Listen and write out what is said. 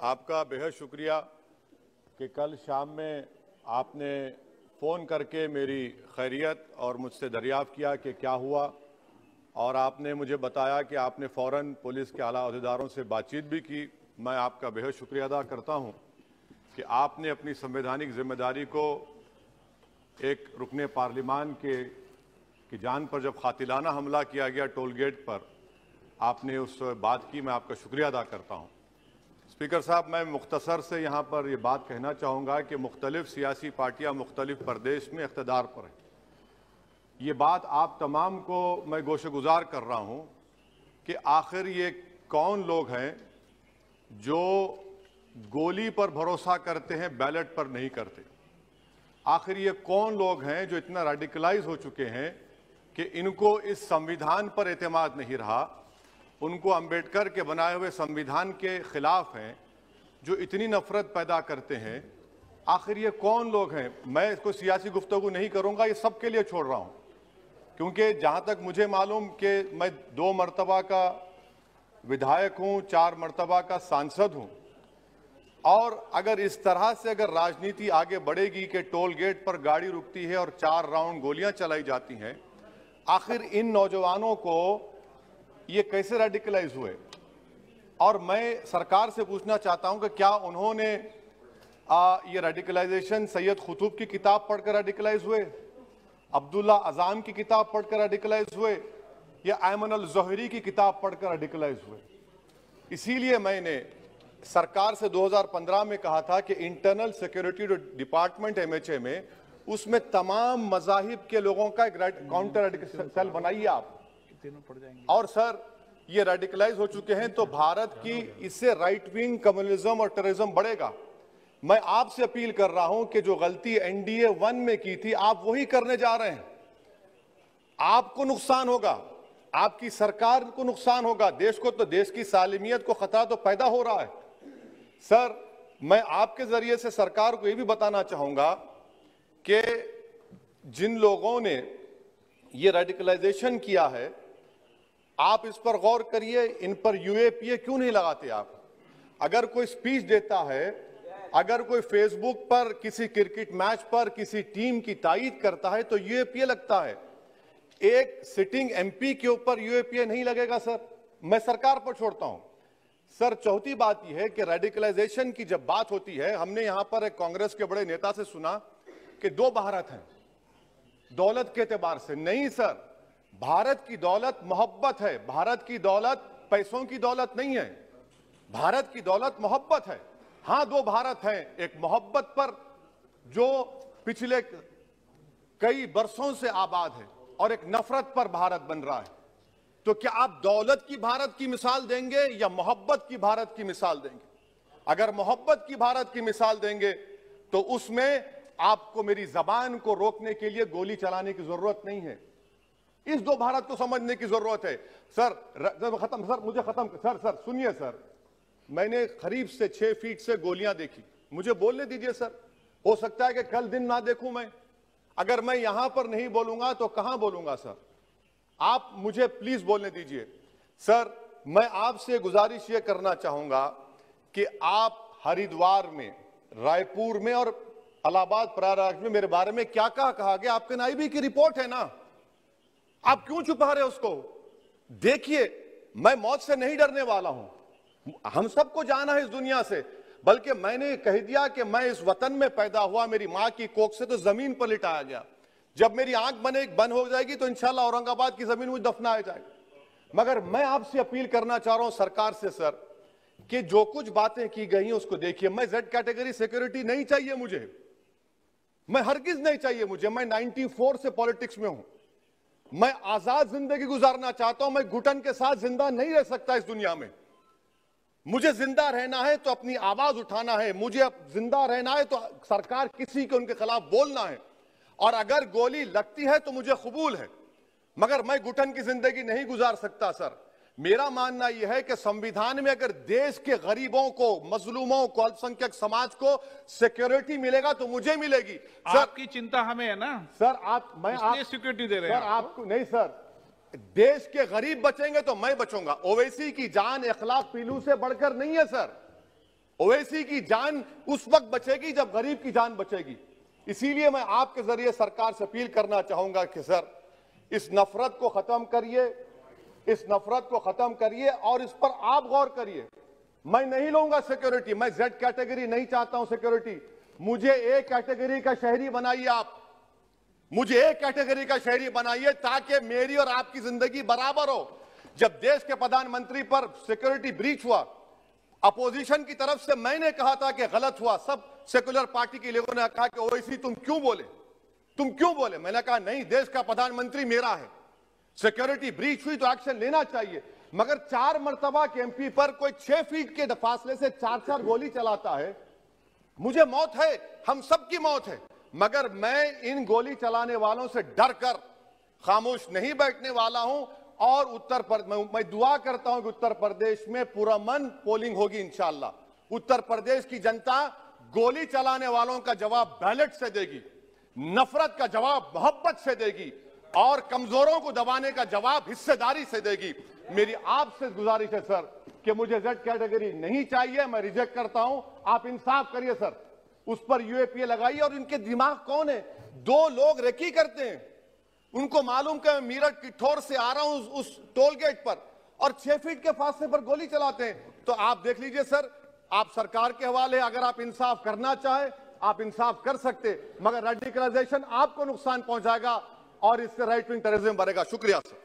आपका बेहद शुक्रिया कि कल शाम में आपने फ़ोन करके मेरी खैरियत और मुझसे दरियाफ़्त किया कि क्या हुआ, और आपने मुझे बताया कि आपने फ़ौरन पुलिस के आला अहदेदारों से बातचीत भी की। मैं आपका बेहद शुक्रिया अदा करता हूं कि आपने अपनी संवैधानिक जिम्मेदारी को एक रुकने पार्लिमान की जान पर जब कातिलाना हमला किया गया टोल गेट पर, आपने उस बात की। मैं आपका शुक्रिया अदा करता हूं। स्पीकर साहब, मैं मुख्तसर से यहाँ पर ये बात कहना चाहूँगा कि मुख्तलिफ सियासी पार्टियाँ मुख्तलिफ प्रदेश में इक़्तिदार पर हैं। ये बात आप तमाम को मैं गोशगुजार कर रहा हूँ कि आखिर ये कौन लोग हैं जो गोली पर भरोसा करते हैं, बैलेट पर नहीं करते। आखिर ये कौन लोग हैं जो इतना रेडिकलाइज हो चुके हैं कि इनको इस संविधान पर एतमाद नहीं रहा, उनको अंबेडकर के बनाए हुए संविधान के खिलाफ हैं, जो इतनी नफरत पैदा करते हैं। आखिर ये कौन लोग हैं? मैं इसको सियासी गुफ्तगू नहीं करूंगा, ये सबके लिए छोड़ रहा हूं, क्योंकि जहां तक मुझे मालूम कि मैं 2 मरतबा का विधायक हूं, 4 मरतबा का सांसद हूं, और अगर इस तरह से अगर राजनीति आगे बढ़ेगी कि टोल गेट पर गाड़ी रुकती है और 4 राउंड गोलियां चलाई जाती हैं, आखिर इन नौजवानों को ये कैसे रेडिकलाइज हुए? और मैं सरकार से पूछना चाहता हूं कि क्या उन्होंने ये रेडिकलाइजेशन सैयद कुतुब की किताब पढ़कर रेडिकलाइज हुए, अब्दुल्ला अज़ाम की किताब पढ़कर रेडिकलाइज हुए, या अयमन अल ज़ोहरी की किताब पढ़कर रेडिकलाइज हुए? इसीलिए मैंने सरकार से 2015 में कहा था कि इंटरनल सिक्योरिटी डिपार्टमेंट MHA में, उसमें तमाम मज़ाहिब के लोगों का एक काउंटर रेडिकल सेल बनाइए आप। और सर, ये रेडिकलाइज हो चुके हैं तो भारत की इससे राइट विंग कम्युनिज्म और टेररिज्म बढ़ेगा। मैं आपसे अपील कर रहा हूं कि जो गलती NDA 1 में की थी, आप वही करने जा रहे हैं। आपको नुकसान होगा, आपकी सरकार को नुकसान होगा, देश को तो, देश की सालिमियत को खतरा तो पैदा हो रहा है। सर, मैं आपके जरिए से सरकार को यह भी बताना चाहूंगा कि जिन लोगों ने ये रेडिकलाइजेशन किया है, आप इस पर गौर करिए, इन पर UAPA क्यों नहीं लगाते आप? अगर कोई स्पीच देता है, अगर कोई फेसबुक पर किसी क्रिकेट मैच पर किसी टीम की तायीद करता है तो UAPA लगता है। एक सिटिंग MP के ऊपर UAPA नहीं लगेगा सर। मैं सरकार पर छोड़ता हूं। सर, चौथी बात यह है कि रेडिकलाइजेशन की जब बात होती है, हमने यहां पर एक कांग्रेस के बड़े नेता से सुना कि 2 भारत हैं दौलत के एतबार से। नहीं सर, भारत की दौलत मोहब्बत है। भारत की दौलत पैसों की दौलत नहीं है, भारत की दौलत मोहब्बत है। हां, 2 भारत हैं, एक मोहब्बत पर जो पिछले कई बरसों से आबाद है, और एक नफरत पर भारत बन रहा है। तो क्या आप दौलत की भारत की मिसाल देंगे या मोहब्बत की भारत की मिसाल देंगे? अगर मोहब्बत की भारत की मिसाल देंगे तो उसमें आपको मेरी जबान को रोकने के लिए गोली चलाने की जरूरत नहीं है। इस 2 भारत को समझने की जरूरत है। सर, खत्म सर, मुझे खत्म सर सुनिए सर, मैंने करीब से 6 फीट से गोलियां देखी, मुझे बोलने दीजिए सर। हो सकता है कि कल दिन ना देखूं मैं। अगर मैं यहां पर नहीं बोलूंगा तो कहां बोलूंगा सर? आप मुझे प्लीज बोलने दीजिए। सर, मैं आपसे गुजारिश यह करना चाहूंगा कि आप हरिद्वार में, रायपुर में और इलाहाबाद प्रयागराज में मेरे बारे में क्या कहा गया, आपके नाईबी की रिपोर्ट है ना, आप क्यों छुपा रहे उसको? देखिए, मैं मौत से नहीं डरने वाला हूं, हम सबको जाना है इस दुनिया से। बल्कि मैंने कह दिया कि मैं इस वतन में पैदा हुआ, मेरी मां की कोख से तो जमीन पर लिटाया गया। जब मेरी आंख बंद हो जाएगी तो इंशाल्लाह औरंगाबाद की जमीन मुझे दफनाया जाएगा। मगर मैं आपसे अपील करना चाह रहा हूं सरकार से सर, कि जो कुछ बातें की गई हैं उसको देखिए। मैं Z कैटेगरी सिक्योरिटी नहीं चाहिए मुझे, मैं हरगिज नहीं चाहिए मुझे। मैं 94 से पॉलिटिक्स में हूं, मैं आजाद जिंदगी गुजारना चाहता हूं। मैं घुटन के साथ जिंदा नहीं रह सकता इस दुनिया में। मुझे जिंदा रहना है तो अपनी आवाज उठाना है, मुझे जिंदा रहना है तो सरकार किसी के उनके खिलाफ बोलना है, और अगर गोली लगती है तो मुझे कबूल है, मगर मैं घुटन की जिंदगी नहीं गुजार सकता सर। मेरा मानना यह है कि संविधान में अगर देश के गरीबों को, मजलूमों को, अल्पसंख्यक समाज को सिक्योरिटी मिलेगा तो मुझे मिलेगी। सर, आपकी चिंता हमें है ना सर, इसलिए सिक्योरिटी दे रहे हैं। सर आपको नहीं सर, देश के गरीब बचेंगे तो मैं बचूंगा। ओवैसी की जान इखलाक पीलू से बढ़कर नहीं है सर। ओवैसी की जान उस वक्त बचेगी जब गरीब की जान बचेगी। इसीलिए मैं आपके जरिए सरकार से अपील करना चाहूंगा कि सर, इस नफरत को खत्म करिए, इस नफरत को खत्म करिए और इस पर आप गौर करिए। मैं नहीं लूंगा सिक्योरिटी, मैं जेड कैटेगरी नहीं चाहता हूं सिक्योरिटी। मुझे ए कैटेगरी का शहरी बनाइए आप, मुझे ए कैटेगरी का शहरी बनाइए ताकि मेरी और आपकी जिंदगी बराबर हो। जब देश के प्रधानमंत्री पर सिक्योरिटी ब्रीच हुआ, अपोजिशन की तरफ से मैंने कहा था कि गलत हुआ, सब सेकुलर पार्टी के लोगों ने कहा कि ओवैसी तुम क्यों बोले, तुम क्यों बोले। मैंने कहा नहीं, देश का प्रधानमंत्री मेरा है, सिक्योरिटी ब्रीच हुई तो एक्शन लेना चाहिए। मगर 4 मर्तबा के एमपी पर कोई 6 फीट के फासले से 4-4 गोली चलाता है। मुझे मौत है, हम सबकी मौत है, मगर मैं इन गोली चलाने वालों से डर कर खामोश नहीं बैठने वाला हूं। और मैं दुआ करता हूं कि उत्तर प्रदेश में पुरअमन पोलिंग होगी इंशाअल्लाह। उत्तर प्रदेश की जनता गोली चलाने वालों का जवाब बैलेट से देगी, नफरत का जवाब मोहब्बत से देगी और कमजोरों को दबाने का जवाब हिस्सेदारी से देगी। मेरी आपसे गुजारिश है सर कि मुझे जेड कैटेगरी नहीं चाहिए, मैं रिजेक्ट करता हूं। आप इंसाफ करिए सर, उस पर यूएपीए लगाइए। और इनके दिमाग कौन है? 2 लोग रेकी करते हैं, उनको मालूम कि मैं मीरठ किठौर से आ रहा हूं उस टोल गेट पर, और 6 फीट के फासले पर गोली चलाते हैं। तो आप देख लीजिए सर, आप सरकार के हवाले, अगर आप इंसाफ करना चाहे आप इंसाफ कर सकते, मगर रेडिकलाइजेशन आपको नुकसान पहुंचाएगा और इससे राइट विंग टेररिज्म बढ़ेगा। शुक्रिया सर।